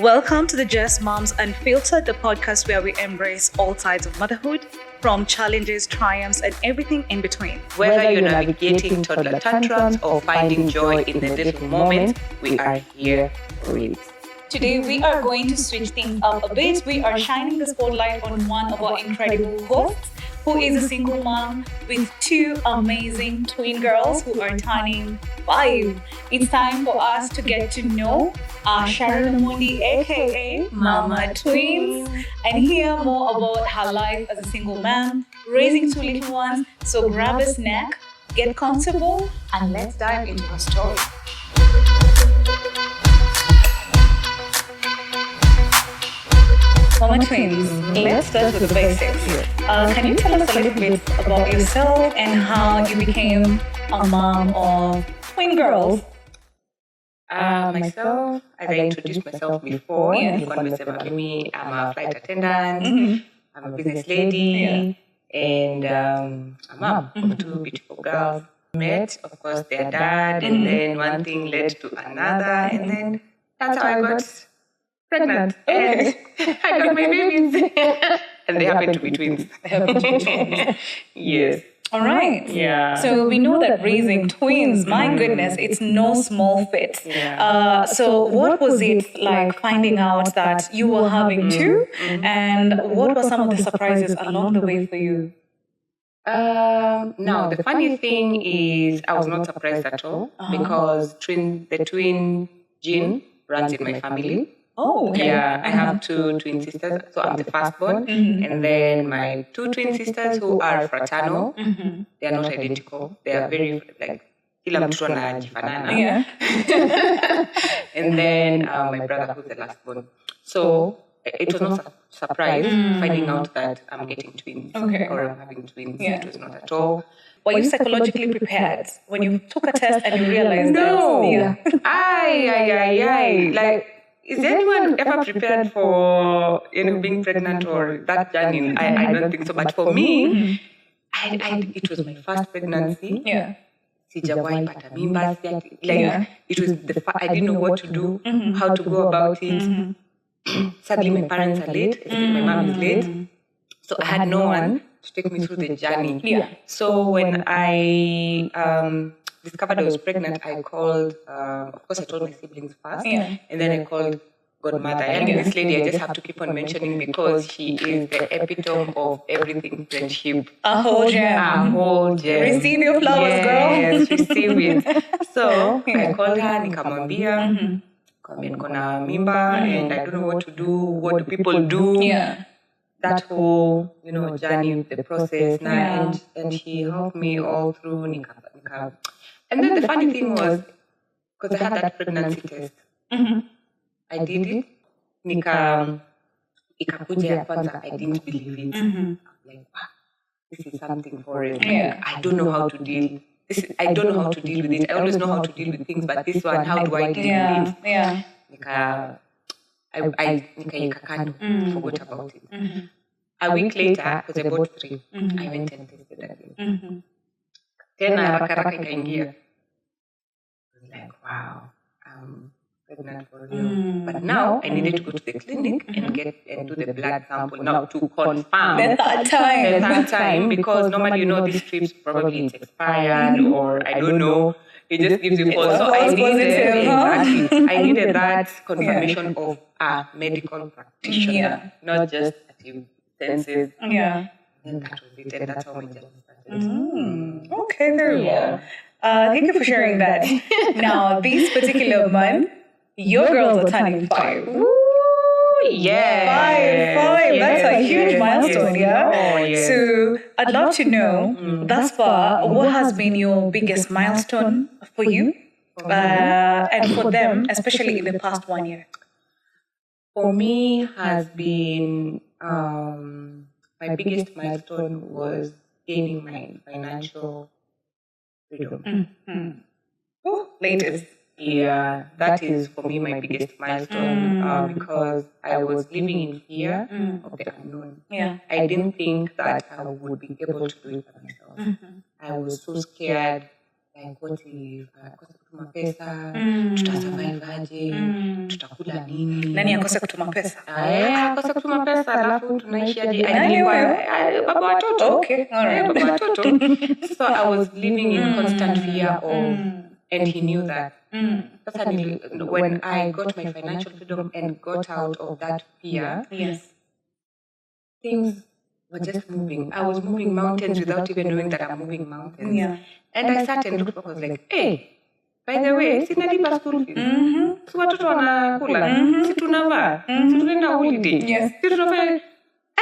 Welcome to the Just Moms Unfiltered, the podcast where we embrace all sides of motherhood, from challenges, triumphs, and everything in between. Whether you're navigating toddler tantrums or finding joy in the little moments, we are here for it. Today, we are going to switch things up a bit. We are shining the spotlight on one of our incredible hosts, who is a single mom with two amazing twin girls who are turning 5. It's time for us to get to know Sharon Mundi, aka Mama Twins, and hear more about her life as a single mom, raising 2 little ones. So grab a snack, get comfortable, and let's dive into her story. Mama Twins, let's start with the basics. Can you tell us a little bit about yourself and how you became a mom of twin girls? Myself, as I introduced myself before, nilikuwa nimesema mimi I'm a flight attendant, I'm a business lady, and a mom of 2 beautiful girls. Met, of course, their dad, and then one thing led to another, and then that's how I got pregnant. And I got my babies. And they happen to be twins. Yes. All right. Yeah. So we know that raising twins, my goodness, it's no small feat. Yeah. So what was it like finding out that you were having two? And what were some of the surprises along the way for you? Now, the funny thing is I was not surprised at all because the twin gene runs in my family. Oh, okay. Yeah, I have 2 twin sisters, so I'm the firstborn. And then my 2 twin sisters who are fraternal, they are not identical. They are very, kila mtu anajifanana. Yeah. And then my brother who's the last born. So it was not a surprise finding out that I'm getting twins or I'm having twins. Yeah. It was not at all. Were you psychologically prepared when you took a test and you realized No. that? Aye. Like, is anyone ever prepared for being pregnant or that journey? I don't think so. But for me, it was my first pregnancy. Yeah. Sijawahi pata mimba. It was I didn't know what to do, how to go about it. Sadly, my parents are late. My mom is late. So I had no one to take me through the journey. Yeah. So when I discovered I was pregnant, I called, of course I told my siblings first, and then I called godmother. And this lady I just have to keep on mentioning because she is the epitome of everything friendship. A whole gem. Receive your flowers, girl. Yes, receive it. So I called her, nikamwambia, niko na mimba, and I don't know what to do. What do people do? Yeah. That whole, journey, the process, and she helped me all through. And then the funny thing was, because I had that pregnancy test, I did it. Ikakuja ya kwanza, I didn't believe it. I'm like, wow, this is something foreign. Yeah. I don't know how to deal. I don't know how to deal with it. I always know how to deal with things, but this one, how do I deal with it? Yeah. Nikaika kando, forgot about it. A week later, because I bought 3, I went and tested again. Tena haraka ikaingia. I was like, wow, I'm pregnant for real. But now I needed to go to the clinic and do the blood sample now to confirm. The third time, because normally these strips probably it's expired or I don't know. It just gives you false. So I needed that confirmation of a medical practitioner, not just a few senses. Yeah. And that was it, and that's how my journey started. Okay, very well. Thank you for sharing that. Now, this particular month, your girls are turning 5. Woo, yeah. 5. That's a huge milestone, yeah. So, I'd love to know, thus far, what has been your biggest milestone for you and for them, especially in the past 1 year? For me, has been my biggest milestone was gaining my financial freedom. Oh, latest. Yeah, that is for me my biggest milestone because I was living in fear of the unknown. Yeah. I didn't think that I would be able to do it by myself. I was so scared like what if akosa kutuma pesa, tutasurvive aje, tutakula nini? Nani akose kutuma pesa? Akosa kutuma pesa alafu tunaishi aje? Baba watoto. Okay, all right. Baba watoto. So I was living in constant fear of, and he knew that. Personally, when I got my financial freedom and got out of that fear, Yes. things were just moving. I was moving mountains without even knowing that I'm moving mountains. Yeah. And I sat and looked back, I was like, hey, by the way, sinalipa school fees. Si watoto wanakula. Si tunavaa. Si tunaenda holiday. Yes. Si tunafanya.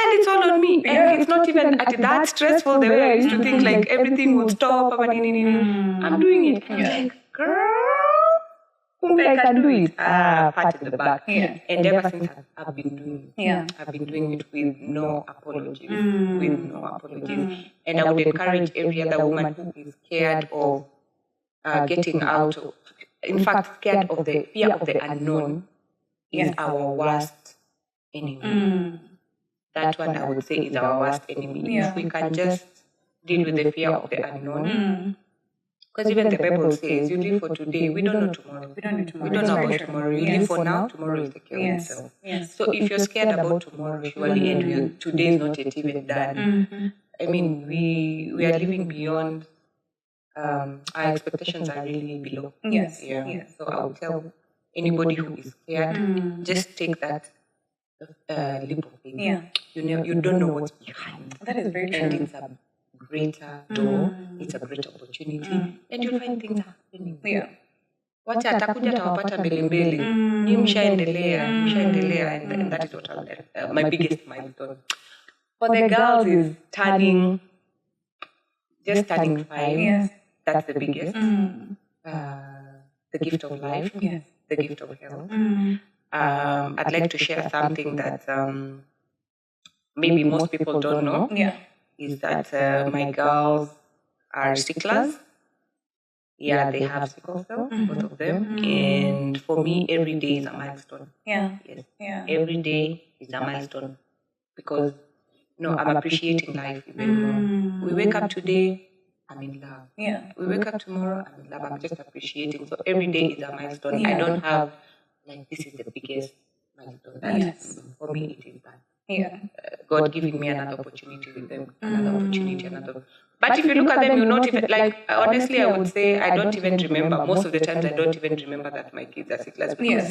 And it's all on me. And it's not even at that stressful the way I used to think like everything would stop. I'm doing it. I'm like, girl, I can do it. Pat in the back. Yeah. And ever since I've been doing it. Yeah. I've been doing it with no apologies. With no apologies. And I would encourage every other woman who is scared of getting out of, in fact, scared of the fear of the unknown is our worst enemy. That one I would say is our worst enemy. Yeah. If we can just deal with the fear of the unknown. Because even the Bible says, you live for today, we don't know tomorrow. We don't know tomorrow. We don't know about tomorrow. You live for now, tomorrow is the cure itself. So if you're scared about tomorrow, surely, and today is not yet even done. I mean, we are living beyond, our expectations are really below. Yes. So I would tell anybody who is scared, just take that leap of faith. You don't know what's behind. That is very And true. it's a greater door, it's a great opportunity, and you'll find things happening. Yeah. Wacha atakuja atawapata mbele. Ni mshaendelea, and that is what my biggest milestone. For the girls is turning 5. Yes. That's the biggest. The gift of life, the gift of health. I'd like to share something that maybe most people don't know. Yeah. Is that my girls are sticklers. Yeah, they have sickle cell, both of them. And for me, every day is a milestone. Yeah. Yes. Yeah. Every day is a milestone because I'm appreciating life even more. We wake up today, I'm in love. Yeah. We wake up tomorrow, I'm in love. I'm just appreciating. So every day is a milestone. I don't have like this is the biggest milestone. Yes. For me, it is that. Yeah. God giving me another opportunity with them, another opportunity, another. But if you look at them, you not even like. Honestly, I would say I don't even remember. Most of the times, I don't even remember that my kids are sicklers because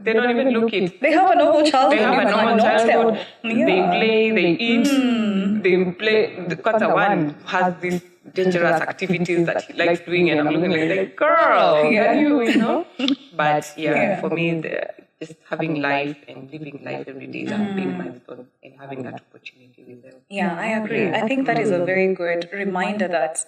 they don't even look it. They have a normal childhood. They have a normal childhood. Yeah. They play, they eat, they play. The quarter one has these dangerous activities that he likes doing, and I'm looking like, girl, you know. But for me, just having life and living life every day is a big milestone, and having that opportunity with them. Yeah, I agree. I think that is a very good reminder that,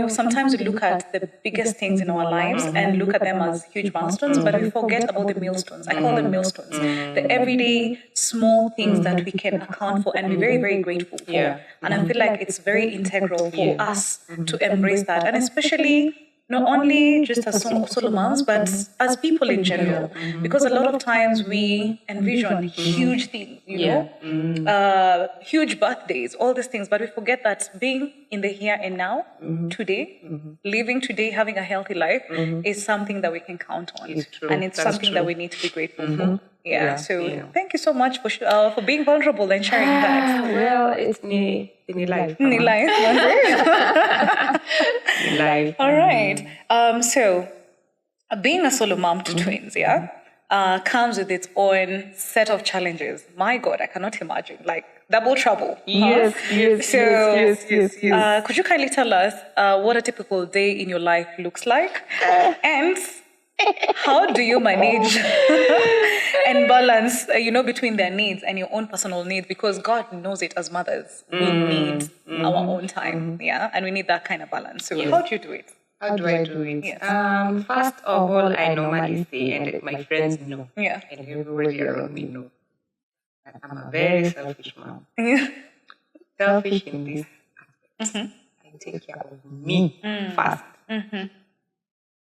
sometimes we look at the biggest things in our lives and look at them as huge milestones, but we forget about the millstones. I call them millstones. The everyday small things that we can account for and be very, very grateful for. And I feel like it's very integral for us to embrace that. And especially not only just as solo moms, but as people in general. Because a lot of times we envision huge things, huge birthdays, all these things, but we forget that being in the here and now, today, living today, having a healthy life is something that we can count on. It's true. And it's That's something true. that we need to be grateful for. So thank you so much for being vulnerable and sharing that. Well, it's in life. Life. All right. So being a solo mom to twins, comes with its own set of challenges. My God, I cannot imagine. Like double trouble. Yes. Could you kindly tell us what a typical day in your life looks like? And how do you manage and balance, between their needs and your own personal needs? Because God knows it as mothers. We need our own time, and we need that kind of balance. So how do you do it? How do I do it? Yes. First of all, I normally say, and my friends know, Yeah. and everybody around me know, that I'm a very selfish mom. Selfish in this aspect. I take care of me first.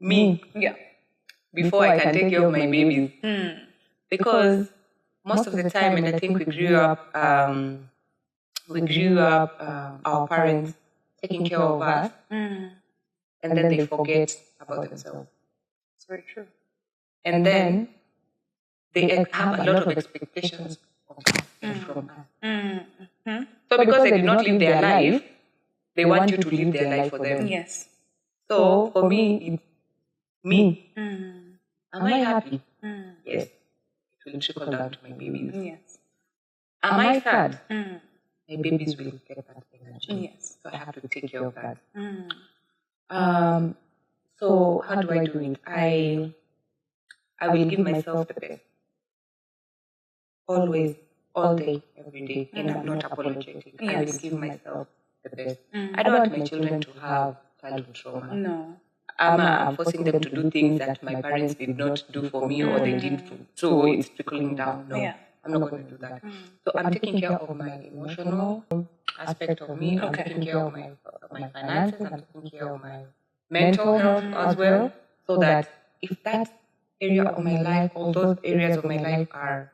Me. Yeah. Before I can take care of my babies. Because most of the time, and I think we grew up, our parents taking care of us. and then they forget about themselves. It's very true. And then they have a lot of expectations of us and from us. So because they did not live their life, they want you to live their life for them. Yes. So for me, it's me. Am I happy? Yes. It will trickle down to my babies. Yes. Am I sad? My babies will get that energy. Yes. So I have to take care of that. So how do I do it? I will give myself the best. Always, all day, every day. And I'm not apologetic. I will give myself the best. I don't want my children to have childhood trauma. No. I'm forcing them to do things that my parents did not do for me or they did for, so it's trickling down. No, I'm not going to do that. So I'm taking care of my emotional aspect of me. I'm taking care of my finances. I'm taking care of my mental health as well. So that if that area of my life, all those areas of my life are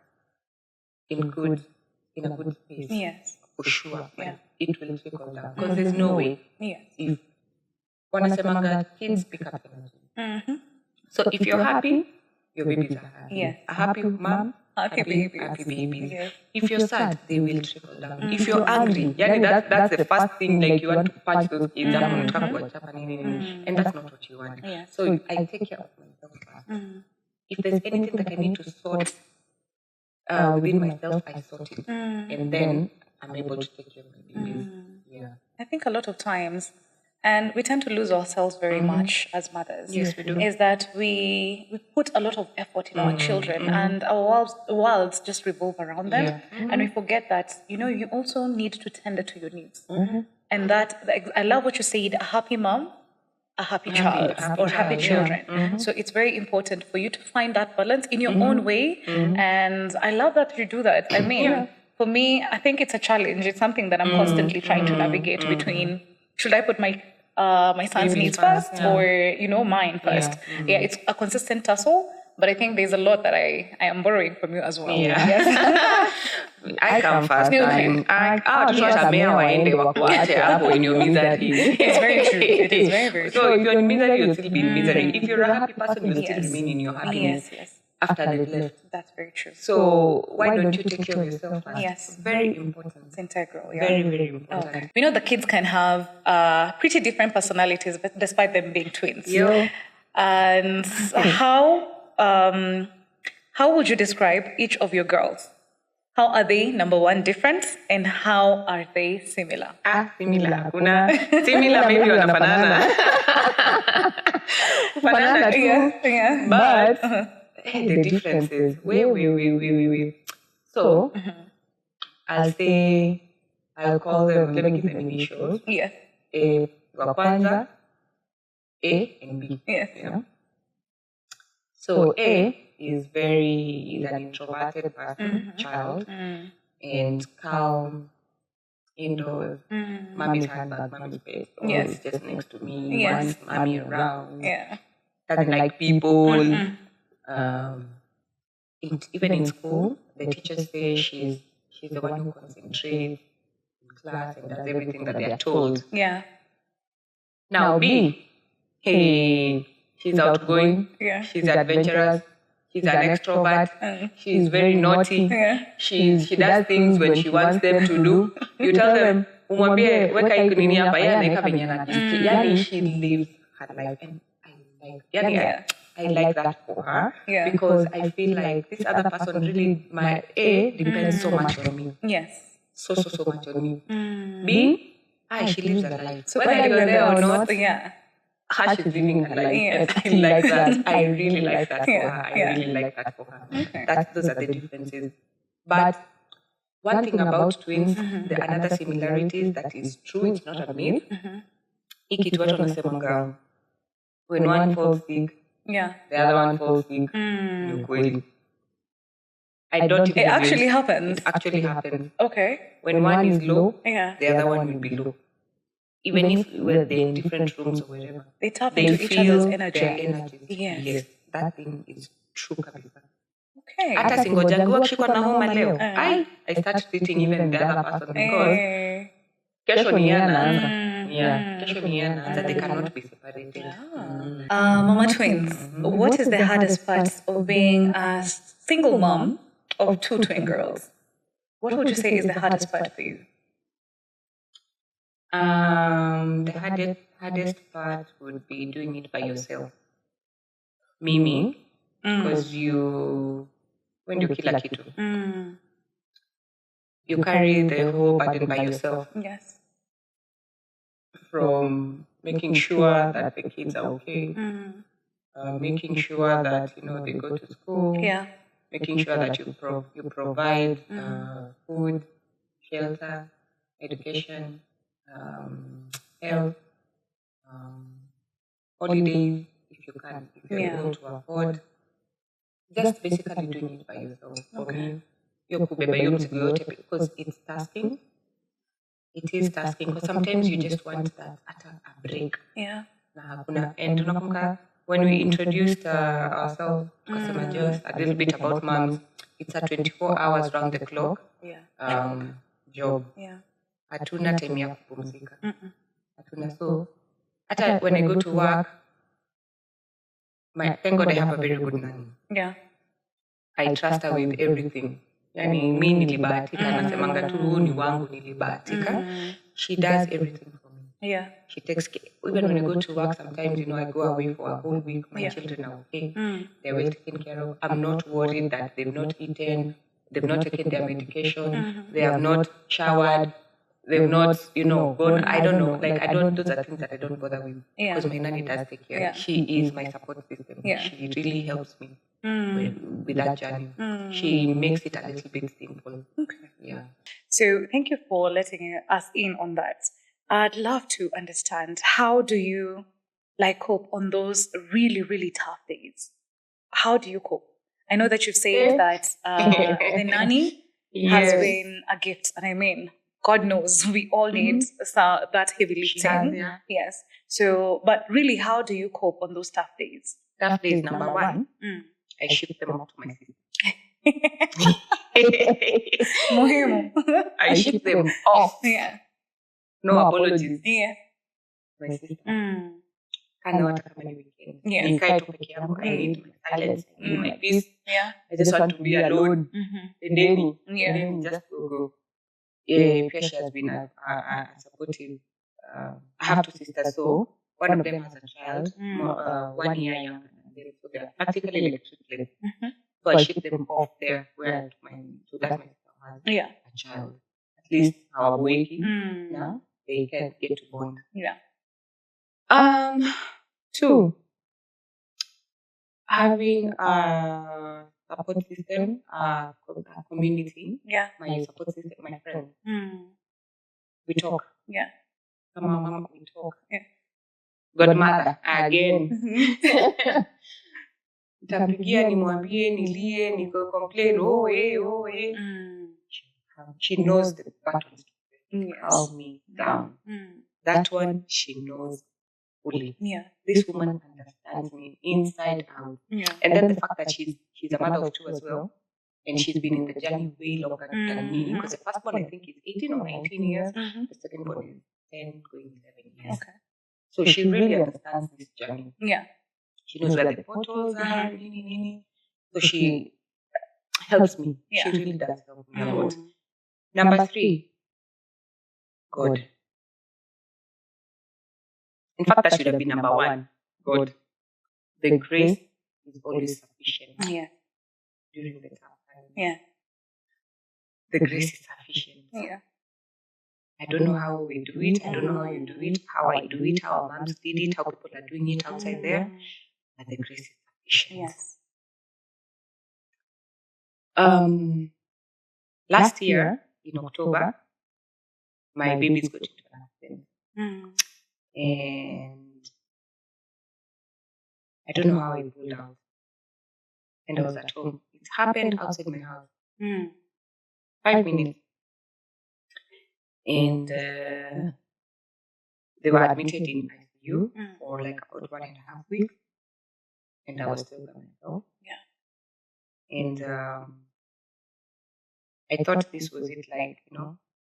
in a good space, Yes. for sure, it will trickle down. Because there's no way. Yes. If wanasemanga kids pick up energy. So if you're happy, your babies are happy. Yes. A happy mom, Happy babies. happy babies. Yes. If you're sad, they will trickle down. If you're angry, that's the first thing, like you want to punch those kids up on top of what's happening, and that's not what you want. Yes. So I take care of myself first. If there's anything that I need to sort within myself, I sort it, and then I'm able to take care of my babies. Yeah. I think a lot of times, and we tend to lose ourselves very much as mothers. Yes, we do. Is that we put a lot of effort in our children, and our worlds just revolve around them, and we forget that you also need to tend to your needs, and that I love what you said. A happy mom, a happy child, or happy children. So it's very important for you to find that balance in your own way, and I love that you do that. I mean, for me, I think it's a challenge. It's something that I'm constantly trying to navigate between. Should I put my son's needs first or mine first? Yeah, it's a consistent tussle, but I think there's a lot that I am borrowing from you as well. Yes. I come first. It's very true. It is very, very true. So if you're in misery, you'll still be in misery. If you're a happy person, you'll still remain in your happiness Yes. after they've left. That's very true. So why don't you take care of yourself first? Yes. Very important. It's integral. Yeah. Very, very important. Okay. We know the kids can have pretty different personalities, but despite them being twins. Yeah. And how would you describe each of your girls? How are they, number one, different, and how are they similar? Similar. Similar, maybe wanafanana. Fanana too. Yeah. But the difference is wait. So I'll call them, let me give them initials. Yeah. Wa kwanza, A and B. Yes. So A is an introverted person, child, and calm, indoors. Mommy's handbag, mommy's bed. Always just next to me, wants mommy around. Yeah. Doesn't like people. Even in school, the teachers say she's the one who concentrates in class and does everything that they are told. Yeah. Now B, she's outgoing. Yeah. She's adventurous. She's an extrovert. She's very naughty. Yeah. She does things when she wants them to do. You tell them, umwambie weka hii kunini hapa, yeye anaweka venye anajisikia. Yani she lives her life, and I like that for her because I feel like this other person really, my A depends so much on me. Yes. So much on me. B, she lives her life. So whether you're there or not, how she's living her life. Yes. I like that. I really like that for her. I Yeah. really like that for her. Okay. Those are the differences. But one thing about twins, another similarity that is true, it's not a myth. Hii kitu watu wanasemanga, when one falls sick, the other one falls sick. Ni ukweli. I don't think It actually happens. It actually happens. Okay. When one is low, Yeah. the other one will be low. Even if they're in different rooms or wherever. They tap They into each feel other's energy. their energies. Yes. That thing is true kabisa. Okay. Hata singojangu wakishikwa na homa leo. I start treating even the other person because kesho ni yeye anaanza. Yeah. Kesho ni yeye anaanza, they cannot be separated. Mama twins, what is the hardest part of being a single mom of two twin girls? What would you say is the hardest part for you? The hardest part would be doing it by yourself. Mimi, because when you kill a kitu, you carry the whole burden by yourself. Yes. From making sure that the kids are okay, making sure that they go to school, making sure that you provide food, shelter, education, health, holidays if you can, if you're able to afford. Just basically doing it by yourself. For me, hiyo kubeba hiyo mzigo yote, because it's tasking. It is tasking because sometimes you just want that a break. Yeah. And unakumbuka when we introduced ourselves, just a little bit about moms, it's a 24 hours round the clock job. Yeah. Hatuna time ya kupumzika. Hatuna. So hata when I go to work, thank God I have a very good nanny. Yeah. I trust her with everything. Yani mi nilibahatika, nasemanga tu huu ni wangu nilibahatika. She does everything for me. Yeah. She takes care. Even when I go to work, sometimes, I go away for a whole week. My children are okay. They're well taken care of. I'm not worried that they've not eaten, they've not taken their medication, they have not showered, they've not, gone. I don't know. Those are things that I don't bother with. Because my nanny does take care. Yeah. She is my support system. Yeah. She really helps me with that journey. She makes it a little bit simple. Okay. Yeah. So thank you for letting us in on that. I'd love to understand, how do you cope on those really, really tough days? How do you cope? I know that you've said that the nanny has been a gift, and I mean, God knows we all need that heavy lifting. Yeah. Yes. So, but really, how do you cope on those tough days? Tough days, number one, I ship them off to my sister. Muhimu. I ship them off. Yeah. No apologies. Yeah. My sister. Kana hata kama ni weekend. Yeah. Nikae tu peke yangu. I need my silence. I need my peace. Yeah. I just want to be alone. And then just go. Yeah, pia she has been a supportive. I have two sisters, so one of them has a child, 1 year younger than them, so they're practically like triplets. So I ship them off there where my sister has a child. At least our waking now they can get to bond. Yeah. 2, having a support system, a community. Yeah. My support system, my friends. We talk. Yeah. Mama, we talk. Yeah. Godmother again. Nitampigia nimwambie nilie niko complain She knows the buttons to calm me down. That one she knows fully. Yeah. This woman understands me inside out. Yeah. And then the fact that she's a mother of 2 as well, and she's been in the journey way longer than me. Because the first one I think is 18 or 19 years. The second one is 10 going 11 years. Okay. So she really understands this journey. Yeah. She knows where the portals are. So she helps me. Yeah. She really does help me a lot. Number 3, God. In fact, that should have been number 1. God. The grace is always sufficient. Yeah. During the tough time. Yeah. The grace is sufficient. Yeah. I don't know how we do it. I don't know how you do it, how I do it, how our moms did it, how people are doing it outside there. But the grace is sufficient. Yes. Last year, in October, my babies got into an accident. And I don't know how I pulled out. And I was at home. It happened outside my house. 5 minutes. And they were admitted in ICU for like about 1.5 weeks. And I was still by myself. Yeah. And I thought this was it, like,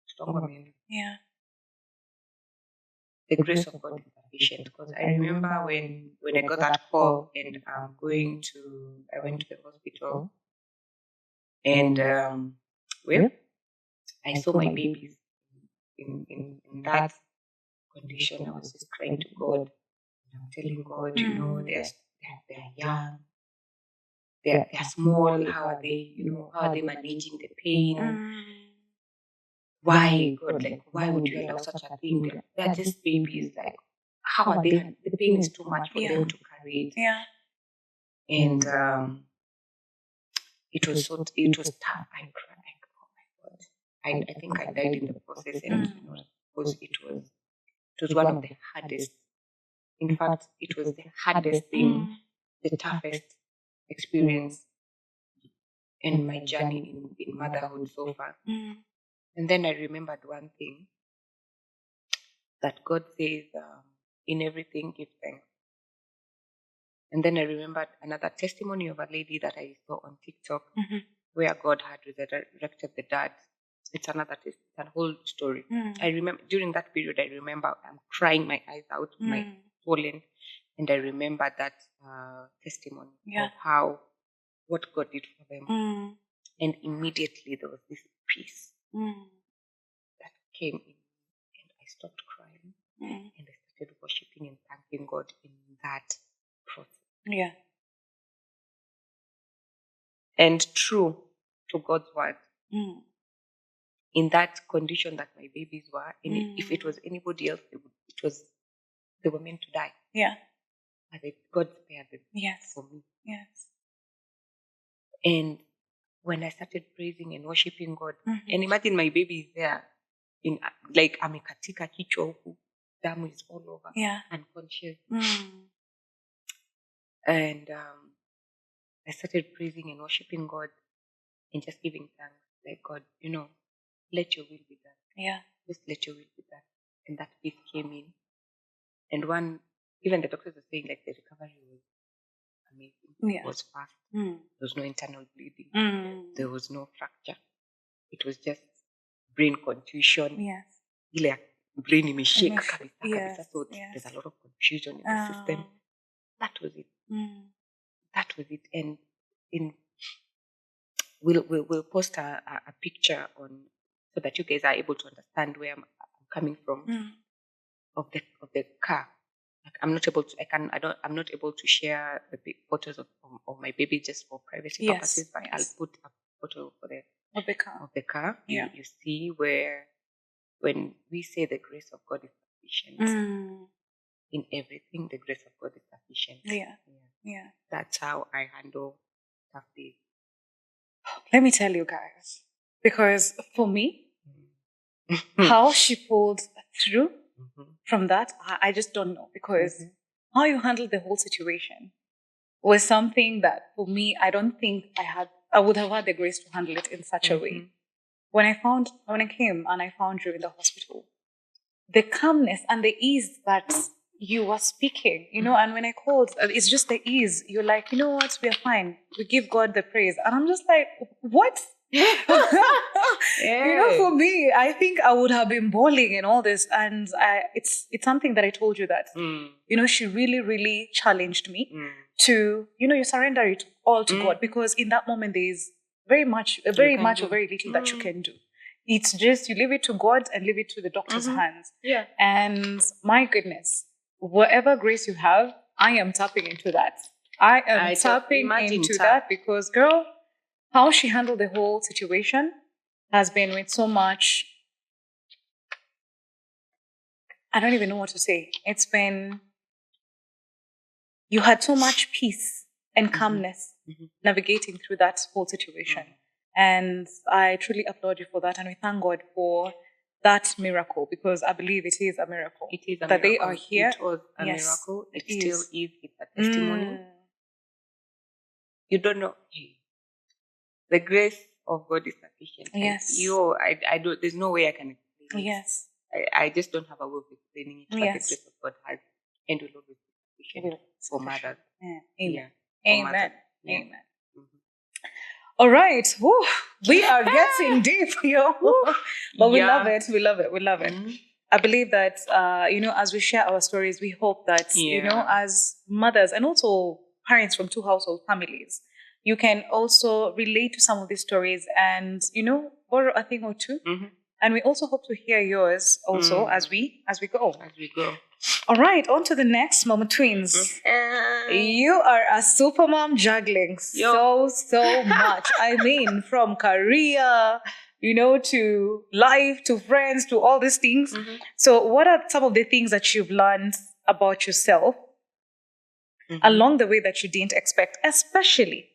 strong women. Yeah. the grace of God is sufficient. Because I remember when I got that call and I went to the hospital and well, I saw my babies in that condition. I was just crying to God. I'm telling God, you know, they're young, they're small. How are they? You know, how are they managing the pain? Why, God? Like, why would you allow such a thing? They're just babies. Like, how are they? The pain is too much for them to carry it. Yeah. And it was tough. I cried. Oh my God! I think I died in the process, and you know, because it was one of the hardest. In fact, it was the hardest thing, the toughest experience in my journey in motherhood so far. And then I remembered one thing that God says, in everything give thanks. And then I remembered another testimony of a lady that I saw on TikTok where God had resurrected the dad. It's a whole story. I remember during that period, I'm crying my eyes out, my swollen, and I remember that testimony of what God did for them. And immediately there was this peace that came in, and I stopped crying, and I started worshiping and thanking God in that process. Yeah. And true to God's word, in that condition that my babies were, if it was anybody else, they were meant to die. Yeah. But God spared them. Yes. For me. Yes. And when I started praising and worshiping God, and imagine my baby is there, in like amekatika kichwa huku, damu is all over, unconscious. And I started praising and worshiping God and just giving thanks. Like, God, you know, let your will be done. Yeah. Just let your will be done. And that peace came in. And even the doctors were saying, like, the recovery was amazing. It was fast. There was no internal bleeding. There was no fracture. It was just brain contusion. Yes. Ile brain imeshake kabisa. So Yes. there's a lot of confusion in the system. That was it. That was it. And we'll post a picture on so that you guys are able to understand where I'm coming from of the car. Like, I'm not able to share the photos of my baby just for privacy purposes, but I'll put a photo of the car. You see where when we say the grace of God is sufficient in everything, the grace of God is sufficient. Yeah. That's how I handle tough days. Let me tell you guys, because for me, how she pulled through from that, I just don't know, because how you handled the whole situation was something that for me, I don't think I would have had the grace to handle it in such a way. When I came and I found you in the hospital, the calmness and the ease that you were speaking, you know, and when I called, it's just the ease. You're like, you know what, we are fine. We give God the praise. And I'm just like, what? You know, for me, I think I would have been bawling in all this. And it's something that I told you that, you know, she really, really challenged me to, you know, you surrender it all to God, because in that moment, there's very much or very little that you can do. It's just you leave it to God and leave it to the doctor's hands. Yeah. And my goodness, whatever grace you have, I am tapping into that. I am tapping into that, because, girl, how she handled the whole situation has been with so much. I don't even know what to say. It's been, you had so much peace and calmness navigating through that whole situation. And I truly applaud you for that. And we thank God for that miracle, because I believe it is a miracle. It is a that miracle. They are here. It was a miracle. It still is. It's a testimony. You don't know. The grace of God is sufficient. Yes. I don't. There's no way I can explain it. Yes. I just don't have a way of explaining it. But the grace of God has and will always be sufficient for mothers. Amen. Yeah. Amen. Amen. All right. Woo. We are getting deep, yo. But we love it. We love it. We love it. I believe that, as we share our stories, we hope that, as mothers and also parents from two household families, you can also relate to some of these stories and, borrow a thing or two. Mm-hmm. And we also hope to hear yours also as we go. As we go. All right, on to the next, Mama Twins. You are a super mom juggling so much. I mean, from career, to life, to friends, to all these things. Mm-hmm. So what are some of the things that you've learned about yourself along the way that you didn't expect, especially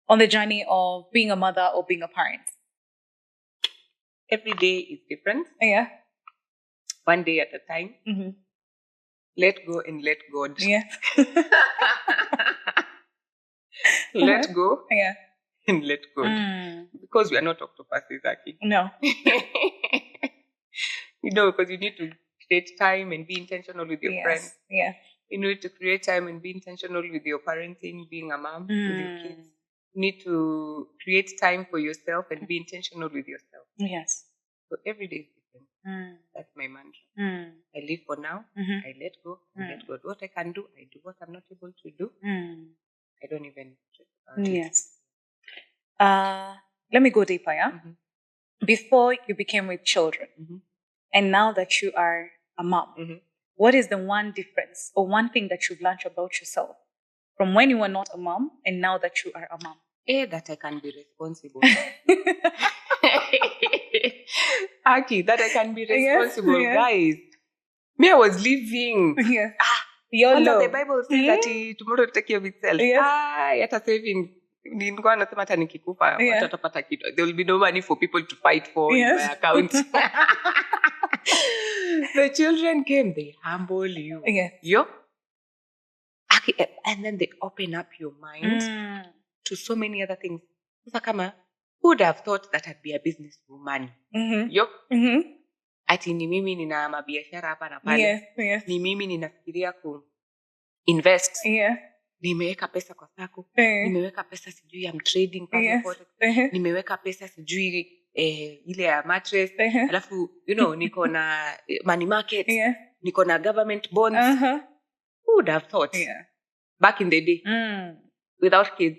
on the journey of being a mother or being a parent? Every day is different. Yeah. One day at a time. Mm-hmm. Let go and let God. Yeah. Let go. Yeah. And let God. Because we are not octopuses, Aki. No. Because you need to create time and be intentional with your friends. Yeah. You need to create time and be intentional with your parenting, being a mom, with your kids. You need to create time for yourself and be intentional with yourself. Yes. So every day is different. That's my mantra. I live for now. I let go. I let go. What I can do, I do. What I'm not able to do, I don't even stress about it. Yes. Let me go deeper, yeah? Before you became with children, and now that you are a mom, what is the one difference or one thing that you've learned about yourself from when you were not a mom and now that you are a mom? That I can be responsible. Aki, that I can be responsible, guys. Me, I was living. Yes. Under the Bible says that tomorrow will take care of itself. Yata saving. Nilikuwa nasema hata nikikufa watapata kitu. There will be no money for people to fight for in my account. The children came, they humble you. And then they open up your mind to so many other things. Sasa kama, who would have thought that I'd be a businesswoman? Ati ni mimi nina mabiashara hapa na pale. Ni mimi ninafikiria ku invest. Nimeweka pesa kwa sako. Nimeweka pesa sijui ya trading pale forex. Nimeweka pesa sijui ile ya mattress. Alafu niko na money market. Niko na government bonds. Who would have thought back in the day without kids?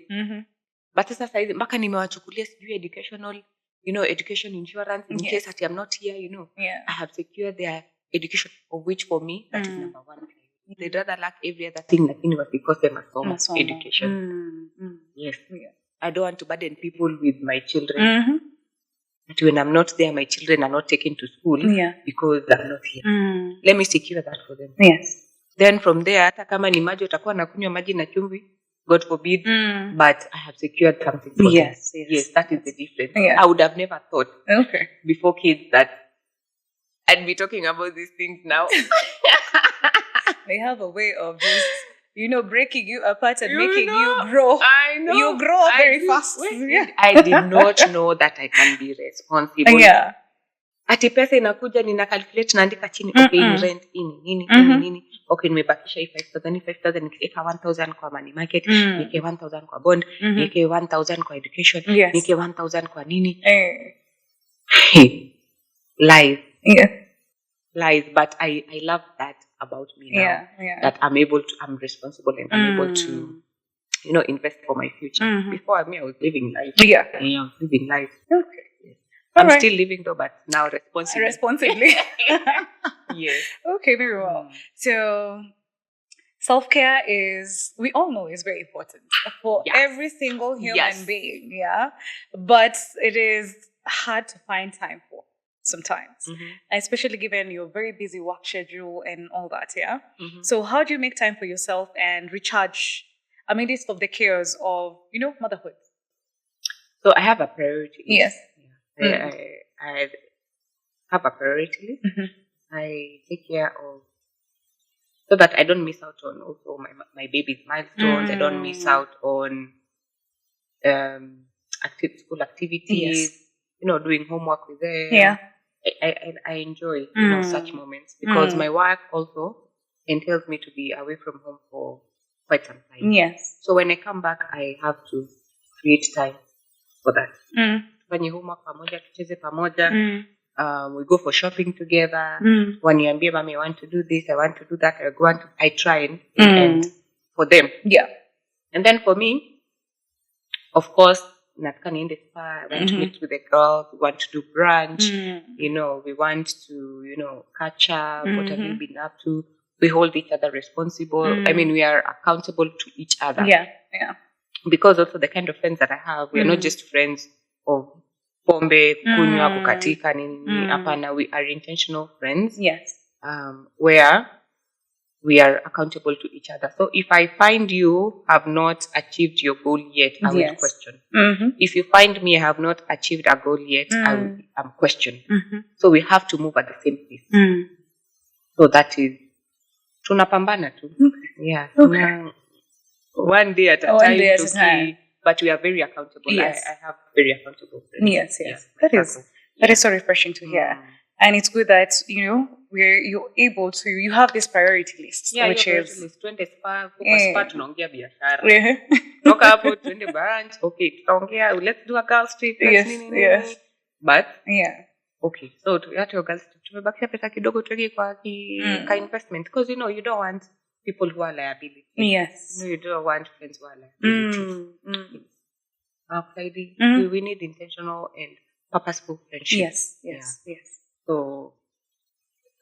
But sasa hizi mpaka nimewachukulia sijui educational, education insurance in case that I'm not here, I have secured their education, of which for me that is number one. They'd rather lack every other thing lakini wasikose masomo, education. Yes. I don't want to burden people with my children. But when I'm not there, my children are not taken to school because I'm not here. Let me secure that for them. Yes. Then from there, hata kama ni maji utakuwa nakunywa maji na chumvi, God forbid, but I have secured something for them. Yes, that is the difference. I would have never thought before kids that I'd be talking about these things now. They have a way of just, breaking you apart and making you grow. I know. You grow up very fast. I did not know that I can be responsible. Ati pesa inakuja nina calculate naandika chini okay ni rent nini okay nimebakisha 5,000 nikiweka 1,000 kwa money market niweke 1,000 kwa bond niweke 1,000 kwa education niweke 1,000 kwa nini lies but I love that about me now that I'm responsible and I'm able to invest for my future. Before I was living life. I was living life. Okay. I'm still living though, but now responsibly. Yes. Okay, very well. So self-care we all know is very important for every single human being. Yeah. But it is hard to find time for sometimes, especially given your very busy work schedule and all that. Yeah. So how do you make time for yourself and recharge amidst of the chaos of, motherhood? So I have a priority. Yes. I have a priority list. I take care of so that I don't miss out on also my baby's milestones. I don't miss out on school activities. Doing homework with them. I enjoy such moments because my work also entails me to be away from home for quite some time. Yes. So when I come back, I have to create time for that. Fanye homework pamoja, tucheze pamoja, We go for shopping together. When you and me, mommy, I want to do this, I want to do that, I try and for them. Yeah. And then for me, of course, nataka niende spa, I want to meet with the girls, we want to do brunch, we want to, catch up, what have you been up to? We hold each other responsible. I mean, we are accountable to each other. Yeah, yeah. Because also the kind of friends that I have, we are not just friends of pombe, kunywa, kukatika, nini, hapana. We are intentional friends. Yes. Where we are accountable to each other. So if I find you have not achieved your goal yet, I will question. If you find me I have not achieved a goal yet, I'm questioning. So we have to move at the same pace. So that is tunapambana tu. Yeah. Okay. One day at a time. But we are very accountable. Yes. I have very accountable friends. Yes. Yeah. That is so refreshing to hear. And it's good that, you're able to, you have this priority list. Yeah, which your is... priority list. Twende spa, tunaongea biashara. Toka hapo, twende brunch. Okay, tutaongea, let's do a girls trip. Yes. But, okay. So, at your girls trip, tumebakisha pesa kidogo tuweke kwa ka investment. Because, you don't want people who are liability. Yes. You don't want friends who are liability. We need intentional and purposeful friendship. Yes. So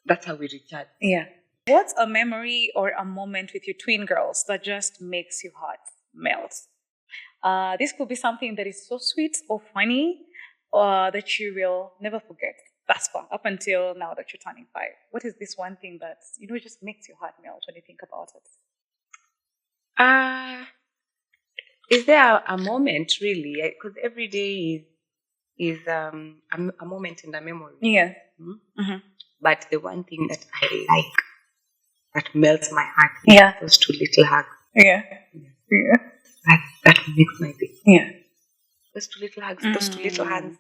that's how we recharge. Yeah. What's a memory or a moment with your twin girls that just makes your heart melt? This could be something that is so sweet or funny, that you will never forget thus far, up until now that you're turning 5. What is this one thing that, just makes your heart melt when you think about it? Is there a moment really? Because every day is a moment in the memory. Yeah. But the one thing that I like, that melts my heart, those 2 little hugs. Yeah. That makes my day. Yeah. Those 2 little hugs, those 2 little hands.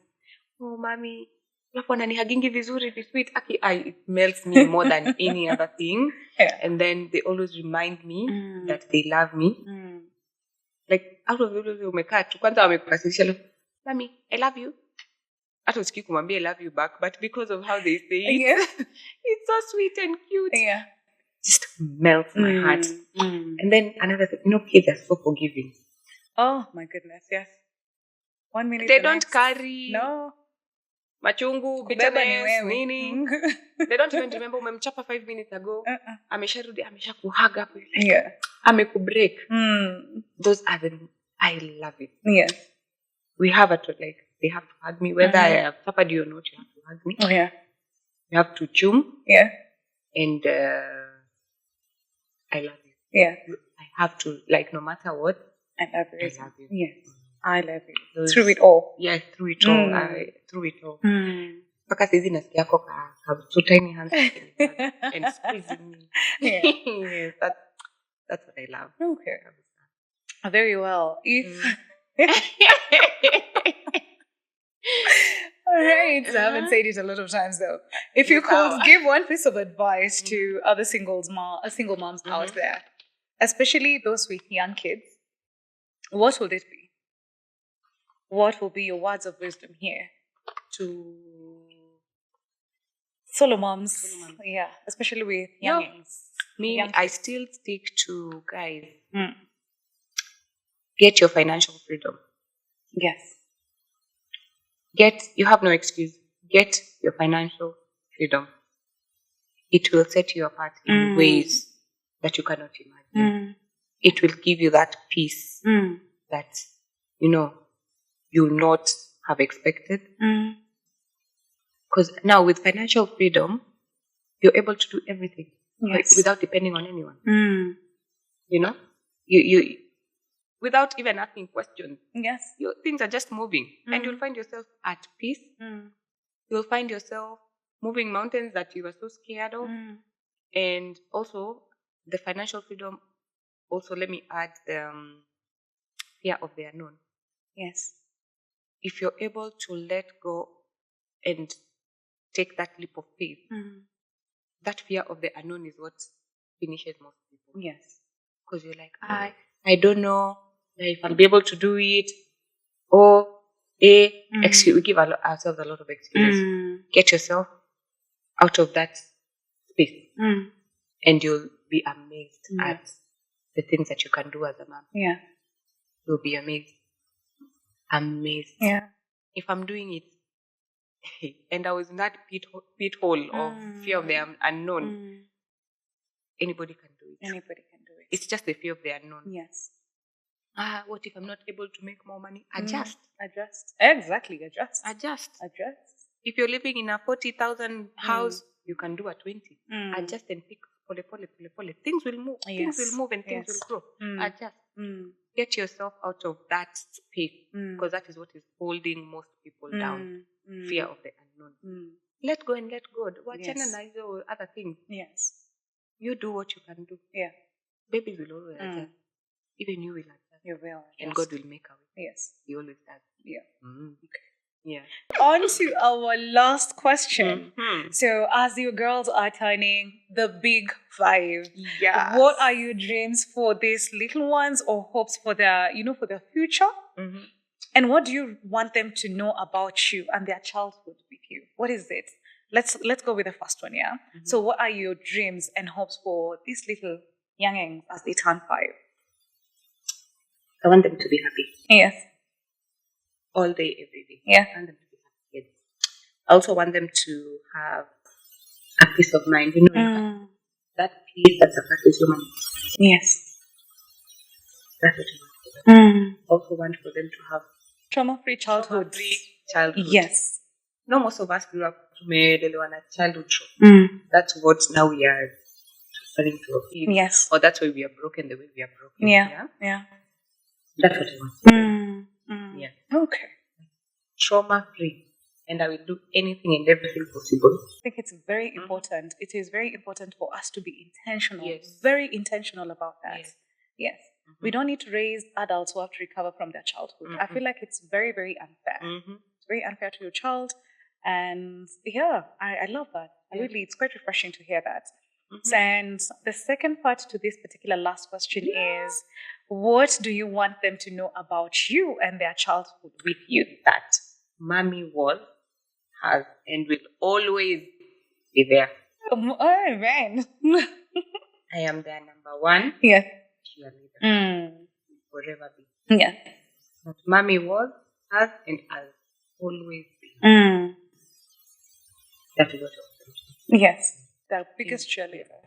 Oh, mommy. Alafu ananihagingi vizuri, sweet. It melts me more than any other thing. Yeah. And then they always remind me that they love me. Like, out of the umekaa tu, kwanza wamekukasirisha, mommy, I love you. Hata usikii kumwambia I love you back, but because of how they say it, it's so sweet and cute. Yeah. Just melts my heart. And then another thing, kids are so forgiving. Oh my goodness, yes. 1 minute. They don't carry machungu, bitterness, nini. They don't even remember umemchapa 5 minutes ago. Amesharudi, ameshakuhug up. Yeah. Amekubreak. Those are I love it. Yes. We have they have to hug me. Whether I have suffered you or not, you have to hug me. Oh, yeah. You have to chum. Yeah. And I love you. Yeah. I have to, no matter what. I love you. I love you. Yes. I love you. Through it all. Yes, through it all. Through it all. Mpaka saizi nasikia yako ka 2 tiny hands and squeezing me. Yeah. Yes, that's what I love. Okay. Very well. All right. I haven't said it a lot of times though. If you could give one piece of advice to other single moms out there, especially those with young kids, what would it be? What will be your words of wisdom here to solo moms? Yeah, especially with youngins. I still stick to guys. Get your financial freedom. Yes. You have no excuse. Get your financial freedom. It will set you apart in ways that you cannot imagine. It will give you that peace that, you'll not have expected. Because now with financial freedom, you're able to do everything without depending on anyone. You without even asking questions. Yes. Things are just moving. And you'll find yourself at peace. You'll find yourself moving mountains that you were so scared of. And also, the financial freedom, also let me add the fear of the unknown. Yes. If you're able to let go and take that leap of faith, that fear of the unknown is what finishes most people. Yes. Because you're like, I don't know if I'll be able to do it. Or We give ourselves a lot of excuses. Get yourself out of that space, and you'll be amazed at the things that you can do as a mom. Yeah. You'll be amazed. Yeah. If I'm doing it, and I was in that pit hole of fear of the unknown, anybody can do it. Anybody can do it. It's just the fear of the unknown. Yes. What if I'm not able to make more money? Adjust. Exactly. Adjust. If you're living in a 40,000 house, you can do a 20. Adjust and pick pole. Things will move. Yes. Things will move and things will grow. Adjust. Get yourself out of that space, because that is what is holding most people down. Fear of the unknown. Let go and let God. Wachana na hizo other things. Yes. You do what you can do. Yeah. Babies will always adjust. Even you will adjust. You will. And God will make a way. Yes. He always does. Yeah. Okay. Yeah. On to our last question. So, as you girls are turning the big 5, what are your dreams for these little ones, or hopes for their, for their future? And what do you want them to know about you and their childhood with you? What is it? Let's go with the first one, yeah? So, what are your dreams and hopes for these little youngins as they turn 5? I want them to be happy. Yes. All day, every day. Yeah. I want them to be happy kids. I also want them to have a peace of mind. That peace that surpasses human experience. Yes. That's what I want for them. Also want for them to have trauma-free childhood. Yes. No, most of us grew up on a childhood trauma. That's what now we are starting to feel. Yes. Or that's why we are broken the way we are broken. Yeah. That's what I want. Yeah. Okay. Trauma-free. And I will do anything and everything possible. I think it's very important. It is very important for us to be intentional. Yes. Very intentional about that. Yes. Mm-hmm. We don't need to raise adults who have to recover from their childhood. Mm-hmm. I feel like it's very, very unfair. Mm-hmm. It's very unfair to your child. And yeah, I love that. Really, it's quite refreshing to hear that. Mm-hmm. And the second part to this particular last question is, what do you want them to know about you and their childhood with you? That mommy was, has, and will always be there. Oh, man. I am their number one. Yeah. Cheerleader. Forever be. Yeah. But mommy was, has, and has always been. That is what I want. Yes. The biggest cheerleader.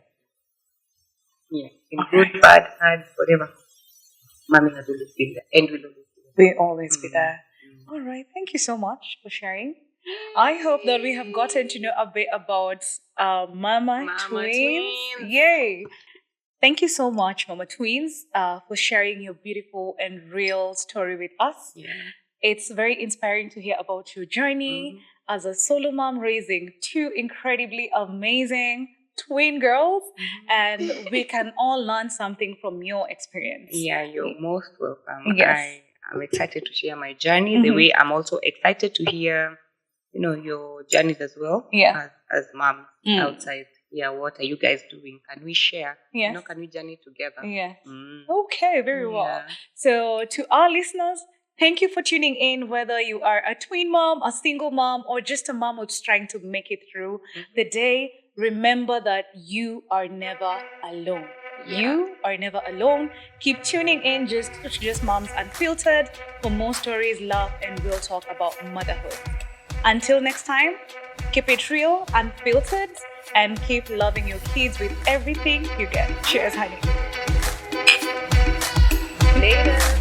Yeah. In good, bad, hard, forever. Mommy has always been there and will always be there. Will always be there. All right. Thank you so much for sharing. I hope that we have gotten to know a bit about Mama Twins. Yay. Thank you so much, Mama Twins, for sharing your beautiful and real story with us. Yeah. It's very inspiring to hear about your journey as a solo mom raising 2 incredibly amazing twin girls, and we can all learn something from your experience. Yeah, you're most welcome. Yes. I'm excited to share my journey. The way I'm also excited to hear, your journeys as well. Yeah. As moms outside. Yeah, what are you guys doing? Can we share? Yes. Can we journey together? Yes. Okay, very well. So to our listeners, thank you for tuning in, whether you are a twin mom, a single mom, or just a mom who's trying to make it through the day. Remember that you are never alone. Yeah. You are never alone. Keep tuning in Just Moms Unfiltered for more stories, love, and real talk about motherhood. Until next time, keep it real, unfiltered, and keep loving your kids with everything you get. Cheers, honey. Later.